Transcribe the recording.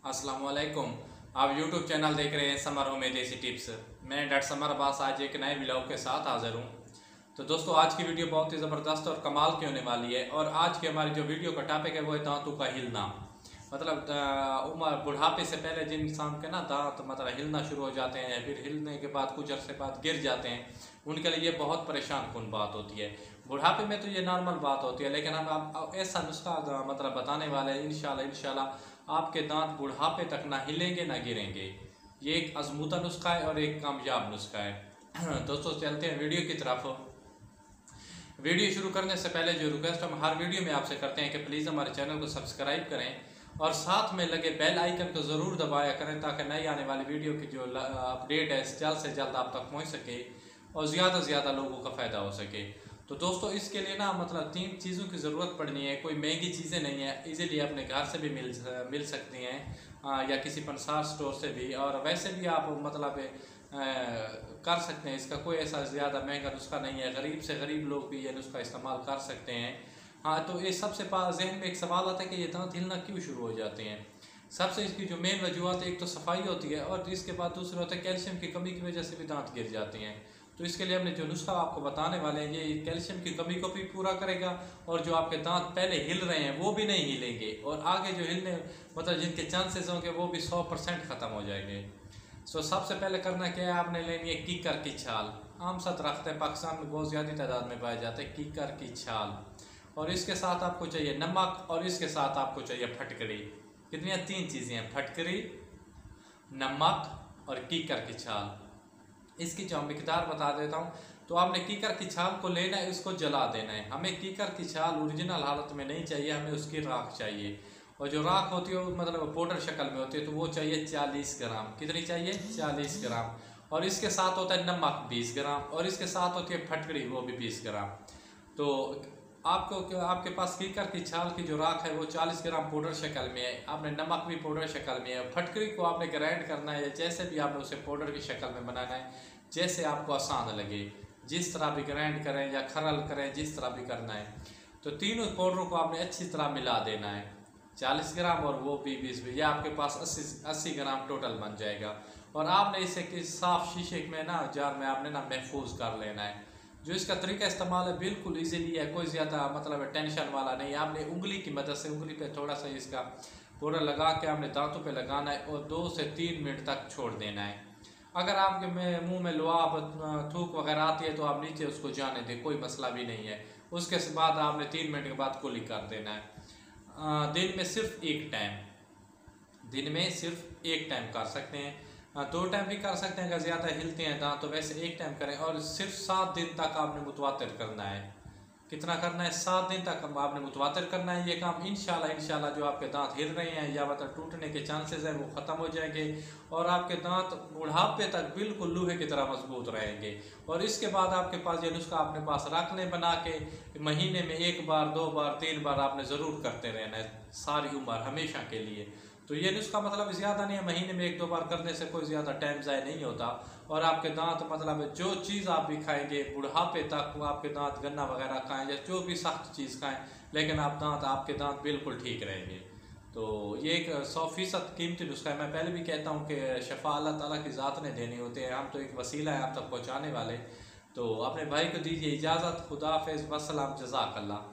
अस्सलामुअलैकुम। आप YouTube channel देख रहे हैं समर होम में देसी टिप्स। मैं डॉक्टर समर अब्बास आज एक नए व्लॉग के साथ हाजिर हूँ। तो दोस्तों आज की वीडियो बहुत ही ज़बरदस्त और कमाल की होने वाली है। और आज की हमारी जो वीडियो का टॉपिक है वो है दांतों का हिलना। मतलब उम्र बुढ़ापे से पहले जिन इंसान के ना दांत मतलब हिलना शुरू हो जाते हैं, फिर हिलने के बाद कुछ अरसे बाद गिर जाते हैं, उनके लिए ये बहुत परेशान कुन बात होती है। बुढ़ापे में तो ये नॉर्मल बात होती है, लेकिन हम आप ऐसा नुस्खा मतलब बताने वाले हैं इंशाल्लाह आपके दांत बुढ़ापे तक ना हिलेंगे ना गिरेंगे। ये एक आजमूदा नुस्खा है और एक कामयाब नुस्खा है। दोस्तों चलते हैं वीडियो की तरफ। वीडियो शुरू करने से पहले जो रिक्वेस्ट हम हर वीडियो में आपसे करते हैं कि प्लीज़ हमारे चैनल को सब्सक्राइब करें और साथ में लगे बेल आइकन को ज़रूर दबाया करें ताकि नई आने वाली वीडियो की जो अपडेट है जल्द से जल्द आप तक पहुंच सके और ज़्यादा से ज़्यादा लोगों का फ़ायदा हो सके। तो दोस्तों इसके लिए ना मतलब 3 चीज़ों की ज़रूरत पड़नी है। कोई महंगी चीज़ें नहीं है, इजीली अपने घर से भी मिल सकती हैं या किसी पंसार स्टोर से भी। और वैसे भी आप मतलब कर सकते हैं, इसका कोई ऐसा ज़्यादा महंगा नुस्खा नहीं है। गरीब से गरीब लोग भी ये नुस्खा इस्तेमाल कर सकते हैं। हाँ, तो ये सबसे जहन में एक सवाल आता है कि ये दांत हिलना क्यों शुरू हो जाते हैं। सबसे इसकी जो मेन वजूहत है, एक तो सफाई होती है और इसके बाद दूसरा होता है कैल्शियम की कमी की वजह से भी दांत गिर जाते हैं। तो इसके लिए हमने जो नुस्खा आपको बताने वाले हैं ये कैल्शियम की कमी को भी पूरा करेगा और जो आपके दांत पहले हिल रहे हैं वो भी नहीं हिलेंगे और आगे जो हिलने मतलब जिनके चांसेस होंगे वो भी 100% ख़त्म हो जाएंगे। सो सबसे पहले करना क्या है, आपने लेनी है कीकर की छाल। आम सा दरख्त है, पाकिस्तान में बहुत ज़्यादा तादाद में पाए जाते हैं कीकर की छाल। और इसके साथ आपको चाहिए नमक और इसके साथ आपको चाहिए फटकरी। कितनी 3 चीज़ें हैं, फटकरी, नमक और कीकर की छाल। इसकी जो मिकदार बता देता हूँ। तो आपने कीकर की छाल को लेना है, इसको जला देना है। हमें कीकर की छाल ओरिजिनल हालत में नहीं चाहिए, हमें उसकी राख चाहिए। और जो राख होती है मतलब पाउडर शक्ल में होती है, तो वो चाहिए 40 ग्राम। कितनी चाहिए? 40 ग्राम। और इसके साथ होता है नमक 20 ग्राम और इसके साथ होती है फटकड़ी, वो भी 20 ग्राम। तो आपके पास कीकर की छाल की जो राख है वो 40 ग्राम पाउडर शक्ल में है, आपने नमक भी पाउडर शक्ल में है, फटकरी को आपने ग्राइंड करना है जैसे भी आपने उसे पाउडर की शक्ल में बनाना है, जैसे आपको आसान लगे, जिस तरह भी ग्राइंड करें या खरल करें, जिस तरह भी करना है। तो तीनों पाउडरों को आपने अच्छी तरह मिला देना है, 40 ग्राम और वो भी 20 भी, यह आपके पास 80 ग्राम टोटल बन जाएगा। और आपने इसे किस साफ शीशे में ना जार में आपने ना महफूज कर लेना है। जो इसका तरीका इस्तेमाल है बिल्कुल इजीली है, कोई ज़्यादा मतलब टेंशन वाला नहीं। आपने उंगली की मदद से उंगली पे थोड़ा सा इसका पाउडर लगा के आपने दांतों पे लगाना है और 2 से 3 मिनट तक छोड़ देना है। अगर आपके मुंह में लुआब थूक वगैरह आती है तो आप नीचे उसको जाने दें, कोई मसला भी नहीं है। उसके बाद आपने 3 मिनट के बाद कुली कर देना है। दिन में सिर्फ एक टाइम कर सकते हैं, 2 टाइम भी कर सकते हैं। अगर ज़्यादा हिलते हैं दांत तो वैसे एक टाइम करें। और सिर्फ 7 दिन तक आपने मुतवातिर करना है। कितना करना है? 7 दिन तक आपने मुतवातिर करना है ये काम। इंशाल्लाह जो आपके दांत हिल रहे हैं या मतलब टूटने के चांसेस हैं वो ख़त्म हो जाएंगे और आपके दांत बुढ़ापे तक बिल्कुल लोहे की तरह मजबूत रहेंगे। और इसके बाद आपके पास ये नुस्खा अपने पास रख लें बना के, महीने में 1 बार 2 बार 3 बार आपने ज़रूर करते रहना है, सारी उम्र हमेशा के लिए। तो ये नुस्खा मतलब ज़्यादा नहीं है, महीने में 1-2 बार करने से कोई ज़्यादा टाइम ज़ाया नहीं होता। और आपके दांत मतलब जो चीज़ आप भी खाएंगे बुढ़ापे तक, वो आपके दांत गन्ना वगैरह खाएं या जो भी सख्त चीज़ खाएं, लेकिन आपके दांत बिल्कुल ठीक रहेंगे। तो ये एक 100% कीमती नुस्खा है। मैं पहले भी कहता हूँ कि शफा अल्लाह ताला की ज़ात ने देने होते हैं, हम तो एक वसीला है आप तक पहुँचाने वाले। तो अपने भाई को दीजिए इजाज़त। खुदा हाफ़िज़, वस्सलाम, जज़ाकल्लाह।